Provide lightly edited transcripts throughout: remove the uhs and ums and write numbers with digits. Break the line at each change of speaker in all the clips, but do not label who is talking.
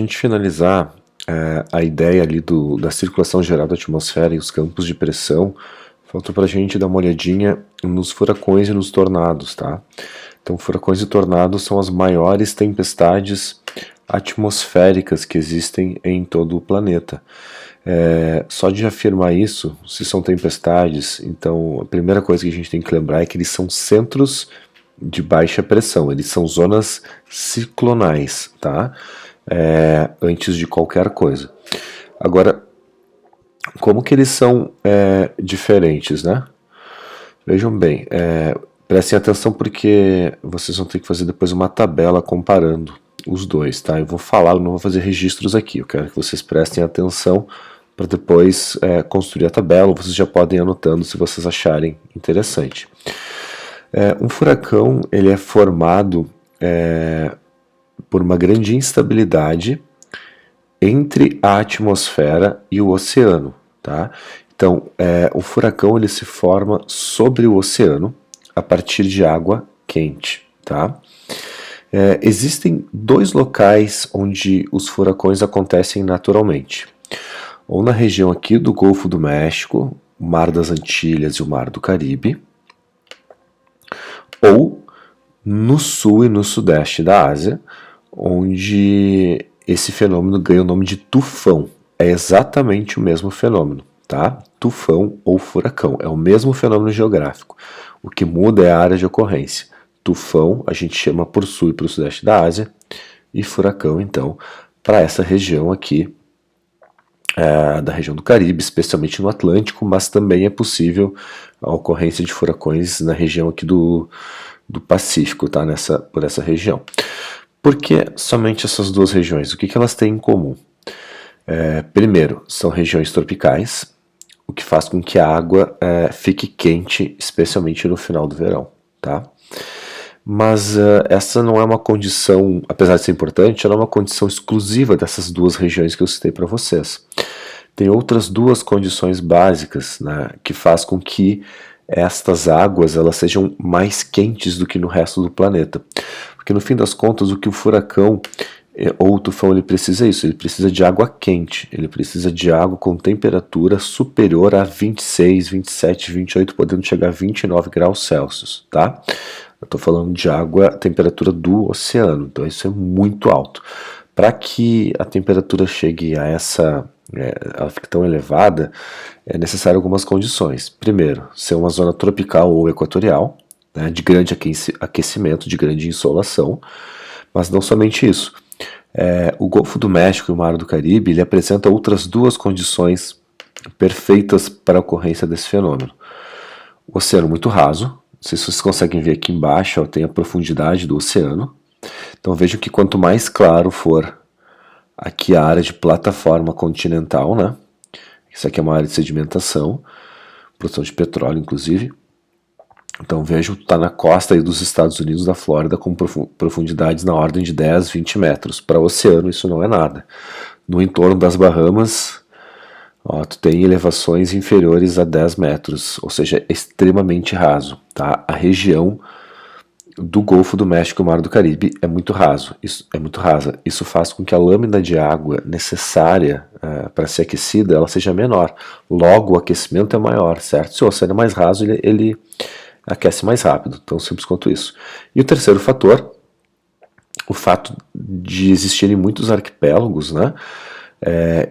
A gente finalizar a ideia ali da circulação geral da atmosfera e os campos de pressão, falta para a gente dar uma olhadinha nos furacões e nos tornados, tá? Então, furacões e tornados são as maiores tempestades atmosféricas que existem em todo o planeta. Só de afirmar isso, se são tempestades, então a primeira coisa que a gente tem que lembrar é que eles são centros de baixa pressão, eles são zonas ciclonais, tá? Antes de qualquer coisa. Agora, como que eles são diferentes, né? Vejam bem, prestem atenção porque vocês vão ter que fazer depois uma tabela comparando os dois, tá? Eu vou falar, eu não vou fazer registros aqui, eu quero que vocês prestem atenção para depois construir a tabela, vocês já podem ir anotando se vocês acharem interessante. Um furacão, ele é formado por uma grande instabilidade entre a atmosfera e o oceano, tá? Então, o furacão ele se forma sobre o oceano a partir de água quente, tá? Existem dois locais onde os furacões acontecem naturalmente, ou na região aqui do Golfo do México, o Mar das Antilhas e o Mar do Caribe, ou no sul e no sudeste da Ásia, onde esse fenômeno ganha o nome de tufão. É exatamente o mesmo fenômeno, tá? Tufão ou furacão, é o mesmo fenômeno geográfico. O que muda é a área de ocorrência. Tufão a gente chama por sul e para o sudeste da Ásia, e furacão, então, para essa região aqui, da região do Caribe, especialmente no Atlântico, mas também é possível a ocorrência de furacões na região aqui do Pacífico, tá? Por essa região. Por que somente essas duas regiões? O que elas têm em comum? Primeiro, são regiões tropicais, o que faz com que a água fique quente, especialmente no final do verão, tá? Mas essa não é uma condição, apesar de ser importante, ela é uma condição exclusiva dessas duas regiões que eu citei para vocês. Tem outras duas condições básicas, né, que faz com que estas águas elas sejam mais quentes do que no resto do planeta. Porque no fim das contas, o que o furacão ou o tufão ele precisa é isso, ele precisa de água quente, ele precisa de água com temperatura superior a 26, 27, 28, podendo chegar a 29 graus Celsius, tá? Eu estou falando de água, temperatura do oceano, então isso é muito alto. Para que a temperatura chegue a ela fique tão elevada, é necessário algumas condições. Primeiro, ser uma zona tropical ou equatorial, né, de grande aquecimento, de grande insolação, mas não somente isso. O Golfo do México e o Mar do Caribe ele apresenta outras duas condições perfeitas para a ocorrência desse fenômeno. O oceano muito raso, não sei se vocês conseguem ver aqui embaixo, tem a profundidade do oceano. Então vejam que quanto mais claro for aqui a área de plataforma continental, né? Isso aqui é uma área de sedimentação, produção de petróleo inclusive. Então vejo que está na costa aí dos Estados Unidos, da Flórida, com profundidades na ordem de 10, 20 metros. Para o oceano isso não é nada. No entorno das Bahamas, tu tem elevações inferiores a 10 metros, ou seja, é extremamente raso. Tá? A região do Golfo do México e o Mar do Caribe é muito rasa. Isso faz com que a lâmina de água necessária para ser aquecida ela seja menor. Logo, o aquecimento é maior, certo? Se o oceano é mais raso, ele aquece mais rápido, tão simples quanto isso. E o terceiro fator, o fato de existirem muitos arquipélagos, né?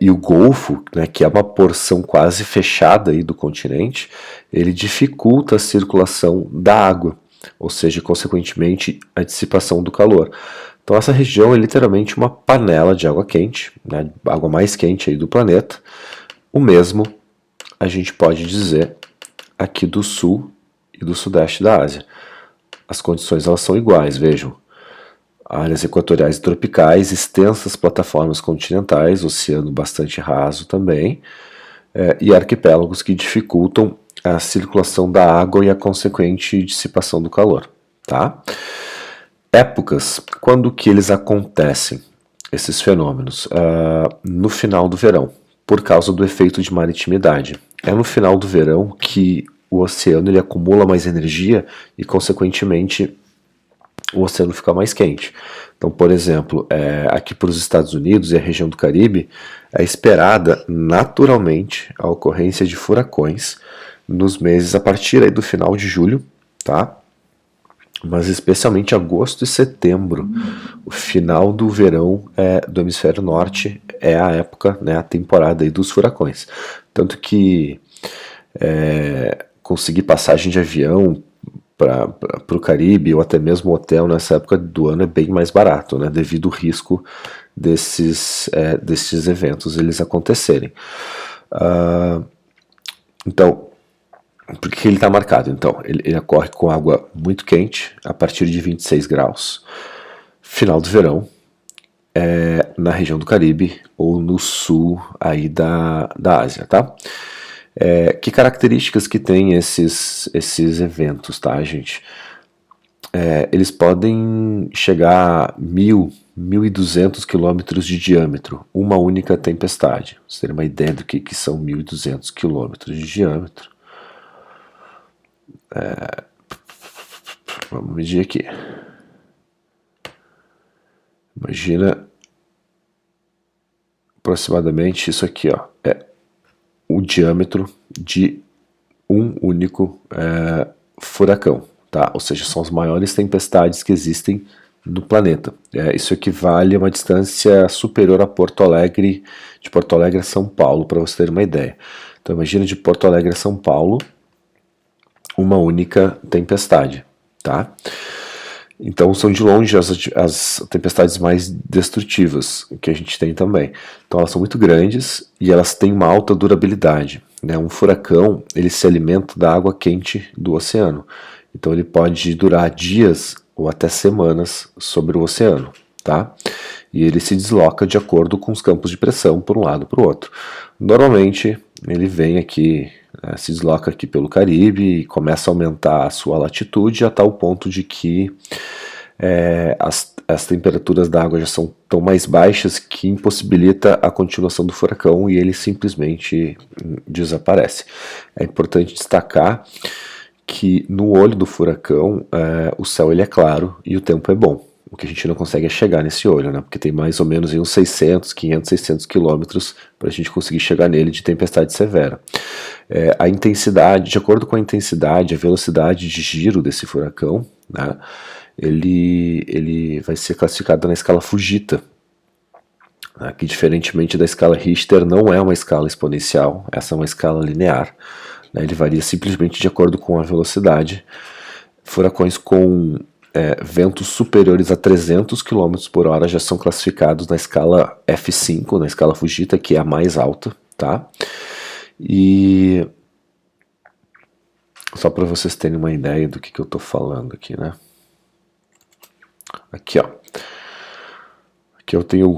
E o Golfo, né, que é uma porção quase fechada aí do continente, ele dificulta a circulação da água, ou seja, consequentemente, a dissipação do calor. Então essa região é literalmente uma panela de água quente, né, a água mais quente aí do planeta. O mesmo a gente pode dizer aqui do sul e do sudeste da Ásia. As condições elas são iguais, vejam. Áreas equatoriais e tropicais, extensas plataformas continentais, oceano bastante raso também, e arquipélagos que dificultam a circulação da água e a consequente dissipação do calor. Tá? Épocas, quando que eles acontecem, esses fenômenos? No final do verão, por causa do efeito de maritimidade. É no final do verão que o oceano ele acumula mais energia e, consequentemente, o oceano fica mais quente. Então, por exemplo, aqui para os Estados Unidos e a região do Caribe, é esperada naturalmente a ocorrência de furacões nos meses a partir aí do final de julho, tá? Mas especialmente agosto e setembro, o final do verão do hemisfério norte é a época, né, a temporada aí dos furacões. Tanto que conseguir passagem de avião para o Caribe ou até mesmo hotel nessa época do ano é bem mais barato, né, devido ao risco desses eventos eles acontecerem. Então, por que ele está marcado? Então, ele ocorre com água muito quente, a partir de 26 graus, final do verão, na região do Caribe ou no sul aí da Ásia, tá? Que características que tem esses eventos, tá, gente? Eles podem chegar a 1.200 quilômetros de diâmetro, uma única tempestade. Você tem uma ideia do que são 1.200 quilômetros de diâmetro? Vamos medir aqui. Imagina aproximadamente isso aqui, ó, é o diâmetro de um único furacão, tá? Ou seja, são as maiores tempestades que existem no planeta. Isso equivale a uma distância superior a Porto Alegre, de Porto Alegre a São Paulo, para você ter uma ideia. Então imagina de Porto Alegre a São Paulo, uma única tempestade, tá? Então são de longe as tempestades mais destrutivas que a gente tem também. Então elas são muito grandes e elas têm uma alta durabilidade, né? Um furacão, ele se alimenta da água quente do oceano. Então ele pode durar dias ou até semanas sobre o oceano, tá? E ele se desloca de acordo com os campos de pressão por um lado e para o outro. Normalmente ele vem aqui, se desloca aqui pelo Caribe e começa a aumentar a sua latitude a tal ponto de que as temperaturas da água já são tão mais baixas que impossibilita a continuação do furacão e ele simplesmente desaparece. É importante destacar que no olho do furacão o céu ele é claro e o tempo é bom. O que a gente não consegue é chegar nesse olho, né? Porque tem mais ou menos uns 600, 500, 600 quilômetros para a gente conseguir chegar nele de tempestade severa. A intensidade, de acordo com a intensidade, a velocidade de giro desse furacão, né, ele vai ser classificado na escala Fujita, né, que diferentemente da escala Richter não é uma escala exponencial, essa é uma escala linear. Né, ele varia simplesmente de acordo com a velocidade. Furacões com ventos superiores a 300 km por hora já são classificados na escala F5, na escala Fujita, que é a mais alta, tá? E só para vocês terem uma ideia do que eu estou falando aqui, né? Aqui, ó. Aqui eu tenho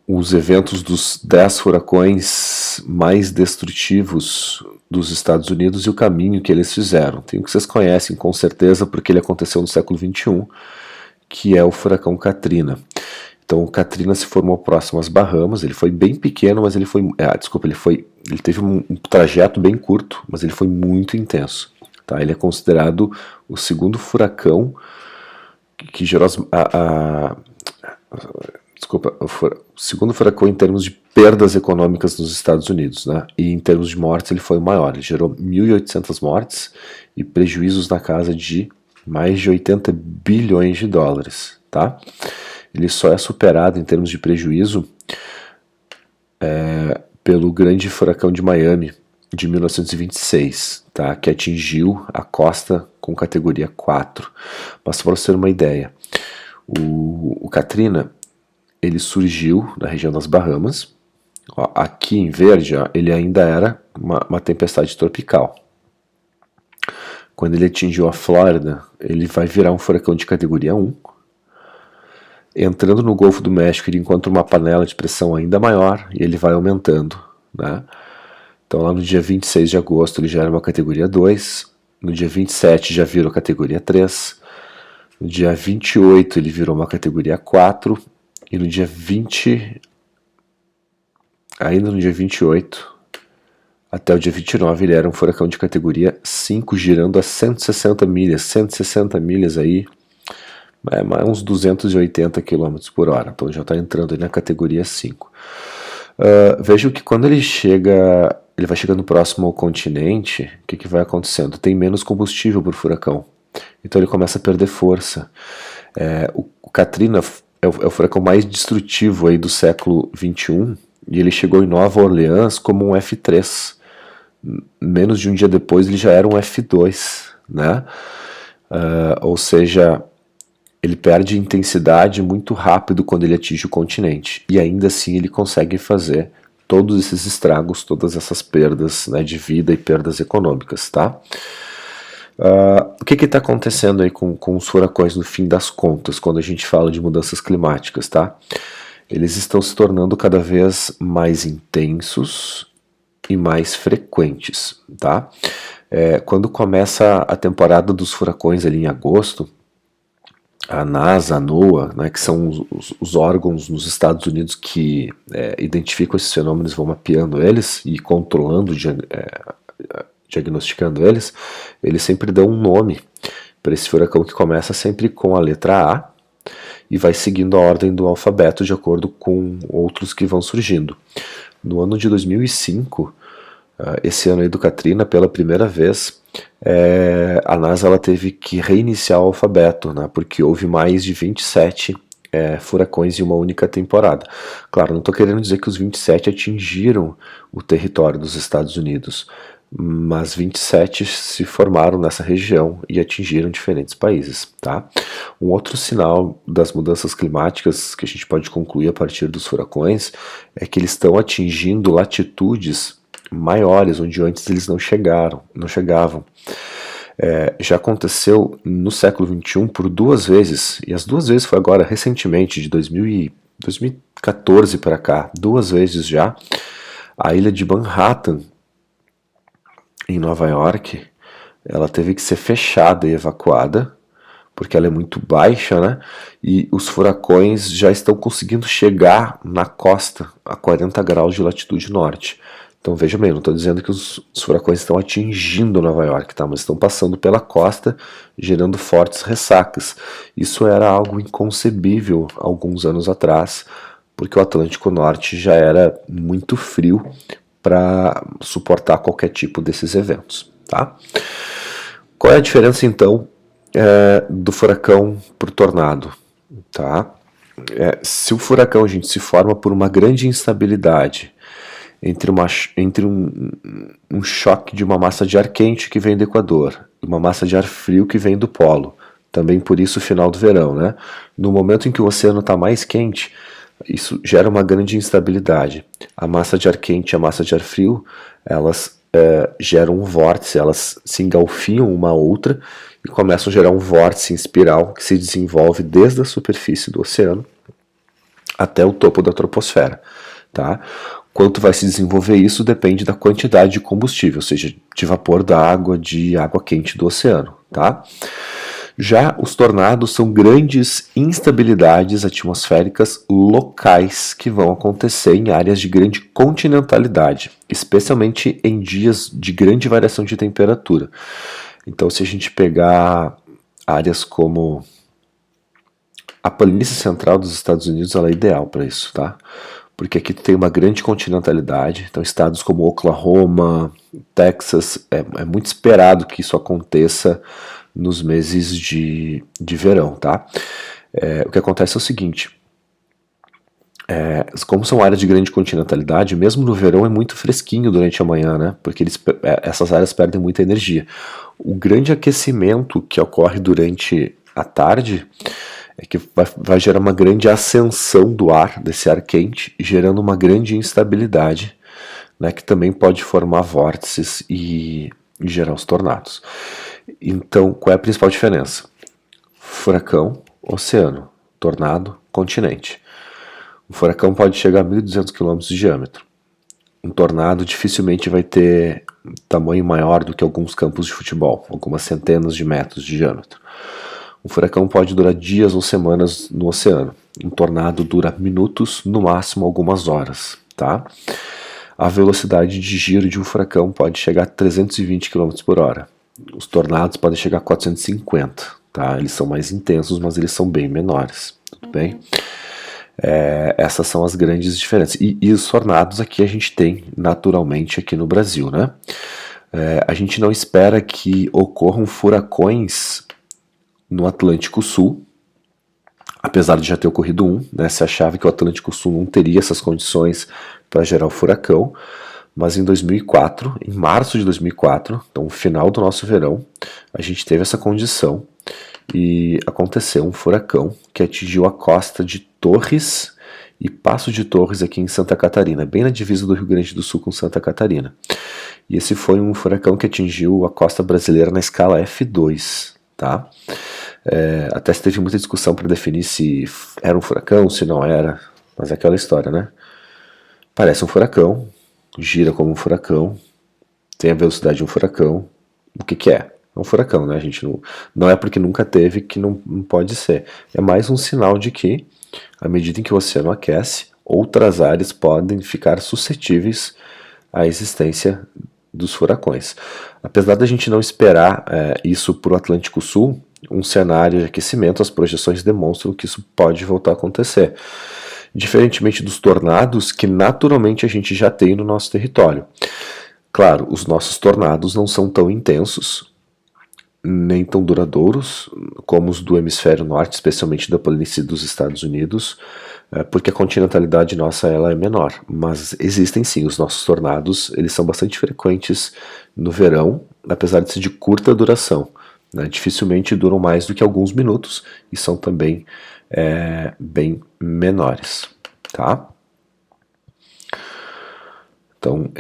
os eventos dos 10 furacões mais destrutivos dos Estados Unidos e o caminho que eles fizeram. Tem um que vocês conhecem com certeza porque ele aconteceu no século XXI, que é o furacão Katrina. Então o Katrina se formou próximo às Bahamas, ele foi bem pequeno, mas ele foi... ele teve um trajeto bem curto, mas ele foi muito intenso. Tá? Ele é considerado o segundo furacão que gerou o segundo furacão em termos de perdas econômicas nos Estados Unidos, né? E em termos de mortes ele foi o maior, ele gerou 1.800 mortes e prejuízos na casa de mais de 80 bilhões de dólares, tá? Ele só é superado em termos de prejuízo pelo grande furacão de Miami de 1926, tá? Que atingiu a costa com categoria 4. Mas para você ter uma ideia, o Katrina ele surgiu na região das Bahamas. Ó, aqui em verde, ó, ele ainda era uma tempestade tropical. Quando ele atingiu a Flórida, ele vai virar um furacão de categoria 1. Entrando no Golfo do México, ele encontra uma panela de pressão ainda maior e ele vai aumentando, né? Então lá no dia 26 de agosto ele já era uma categoria 2, no dia 27 já virou categoria 3, no dia 28 ele virou uma categoria 4, e no dia 20, ainda no dia 28, até o dia 29, ele era um furacão de categoria 5, girando a 160 milhas. 160 milhas aí, uns 280 km por hora, então já está entrando aí na categoria 5. Vejo que quando ele vai chegando próximo ao continente, o que vai acontecendo? Tem menos combustível para o furacão, então ele começa a perder força. O Katrina é o furacão mais destrutivo aí do século XXI, e ele chegou em Nova Orleans como um F3. Menos de um dia depois ele já era um F2, né? Ou seja, ele perde intensidade muito rápido quando ele atinge o continente, e ainda assim ele consegue fazer todos esses estragos, todas essas perdas, né, de vida e perdas econômicas, tá? O que está acontecendo aí com os furacões no fim das contas, quando a gente fala de mudanças climáticas, tá? Eles estão se tornando cada vez mais intensos e mais frequentes, tá? Quando começa a temporada dos furacões ali em agosto, a NASA, a NOAA, né, que são os órgãos nos Estados Unidos que identificam esses fenômenos, vão mapeando eles e controlando, diagnosticando eles sempre dão um nome para esse furacão que começa sempre com a letra A e vai seguindo a ordem do alfabeto de acordo com outros que vão surgindo. No ano de 2005, esse ano aí do Katrina, pela primeira vez, a NASA ela teve que reiniciar o alfabeto, né, porque houve mais de 27 furacões em uma única temporada. Claro, não estou querendo dizer que os 27 atingiram o território dos Estados Unidos, mas 27 se formaram nessa região e atingiram diferentes países, tá? Um outro sinal das mudanças climáticas que a gente pode concluir a partir dos furacões é que eles estão atingindo latitudes maiores, onde antes eles não chegavam. Já aconteceu no século XXI por 2 vezes, e as 2 vezes foi agora recentemente, de 2014 para cá, 2 vezes já, a ilha de Manhattan, em Nova York, ela teve que ser fechada e evacuada, porque ela é muito baixa, né? E os furacões já estão conseguindo chegar na costa, a 40 graus de latitude norte. Então veja bem, não estou dizendo que os furacões estão atingindo Nova York, tá? Mas estão passando pela costa, gerando fortes ressacas. Isso era algo inconcebível alguns anos atrás, porque o Atlântico Norte já era muito frio para suportar qualquer tipo desses eventos, tá? Qual é a diferença então do furacão para o tornado, tá? Se o furacão, gente, se forma por uma grande instabilidade entre um choque de uma massa de ar quente que vem do Equador e uma massa de ar frio que vem do polo, também por isso o final do verão, né? No momento em que o oceano está mais quente, isso gera uma grande instabilidade. A massa de ar quente e a massa de ar frio, elas geram um vórtice, elas se engalfiam uma a outra e começam a gerar um vórtice em espiral que se desenvolve desde a superfície do oceano até o topo da troposfera, tá? Quanto vai se desenvolver isso depende da quantidade de combustível, ou seja, de vapor da água, de água quente do oceano, tá? Já os tornados são grandes instabilidades atmosféricas locais que vão acontecer em áreas de grande continentalidade, especialmente em dias de grande variação de temperatura. Então, se a gente pegar áreas como a planície central dos Estados Unidos, ela é ideal para isso, tá? Porque aqui tem uma grande continentalidade, então estados como Oklahoma, Texas, é muito esperado que isso aconteça nos meses de verão, tá? O que acontece é o seguinte, como são áreas de grande continentalidade, mesmo no verão é muito fresquinho durante a manhã, né? Porque essas áreas perdem muita energia. O grande aquecimento que ocorre durante a tarde é que vai gerar uma grande ascensão do ar, desse ar quente, gerando uma grande instabilidade, né, que também pode formar vórtices e gerar os tornados. Então, qual é a principal diferença? Furacão, oceano. Tornado, continente. Um furacão pode chegar a 1.200 km de diâmetro. Um tornado dificilmente vai ter tamanho maior do que alguns campos de futebol, algumas centenas de metros de diâmetro. Um furacão pode durar dias ou semanas no oceano. Um tornado dura minutos, no máximo algumas horas, tá? A velocidade de giro de um furacão pode chegar a 320 km por hora. Os tornados podem chegar a 450, tá? Eles são mais intensos, mas eles são bem menores, tudo bem? Essas são as grandes diferenças. E os tornados aqui a gente tem naturalmente aqui no Brasil, né? A gente não espera que ocorram furacões no Atlântico Sul, apesar de já ter ocorrido um, né? Se achava que o Atlântico Sul não teria essas condições para gerar o furacão, mas em 2004, em março de 2004, então no final do nosso verão, a gente teve essa condição e aconteceu um furacão que atingiu a costa de Torres e Passo de Torres aqui em Santa Catarina, bem na divisa do Rio Grande do Sul com Santa Catarina. E esse foi um furacão que atingiu a costa brasileira na escala F2, tá? Até se teve muita discussão para definir se era um furacão, se não era, mas é aquela história, né? Parece um furacão, gira como um furacão, tem a velocidade de um furacão. O que é? É um furacão, né? A gente não é porque nunca teve que não pode ser. É mais um sinal de que, à medida em que o oceano aquece, outras áreas podem ficar suscetíveis à existência dos furacões. Apesar da gente não esperar isso para o Atlântico Sul, um cenário de aquecimento, as projeções demonstram que isso pode voltar a acontecer. Diferentemente dos tornados, que naturalmente a gente já tem no nosso território. Claro, os nossos tornados não são tão intensos, nem tão duradouros como os do hemisfério norte, especialmente da planície dos Estados Unidos, porque a continentalidade nossa ela é menor. Mas existem sim, os nossos tornados, eles são bastante frequentes no verão, apesar de ser de curta duração. Né? Dificilmente duram mais do que alguns minutos e são também bem menores. Tá? Então,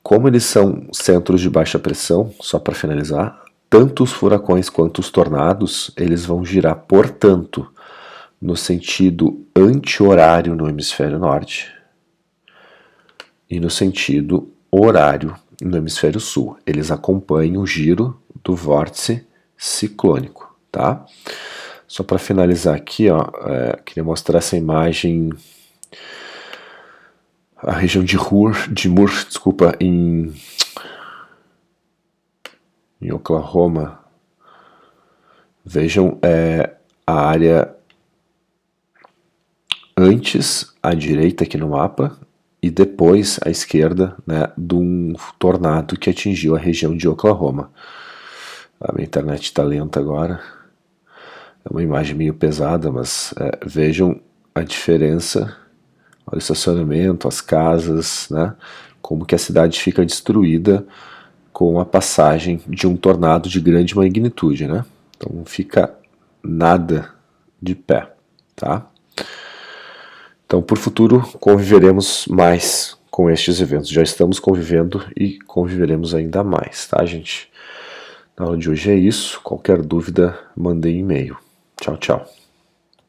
como eles são centros de baixa pressão, só para finalizar, tanto os furacões quanto os tornados, eles vão girar, portanto, no sentido anti-horário no hemisfério norte e no sentido horário no hemisfério sul. Eles acompanham o giro do vórtice ciclônico, tá? Só para finalizar aqui, ó, queria mostrar essa imagem, a região de Moore, desculpa, em Oklahoma. Vejam a área antes à direita aqui no mapa e depois à esquerda, né, de um tornado que atingiu a região de Oklahoma. A minha internet está lenta agora. É uma imagem meio pesada, mas vejam a diferença. Olha o estacionamento, as casas, né, como que a cidade fica destruída com a passagem de um tornado de grande magnitude, né? Então não fica nada de pé, tá? Então, por futuro, conviveremos mais com estes eventos. Já estamos convivendo e conviveremos ainda mais, tá, gente? Na aula de hoje é isso. Qualquer dúvida, mandem e-mail. Tchau, tchau.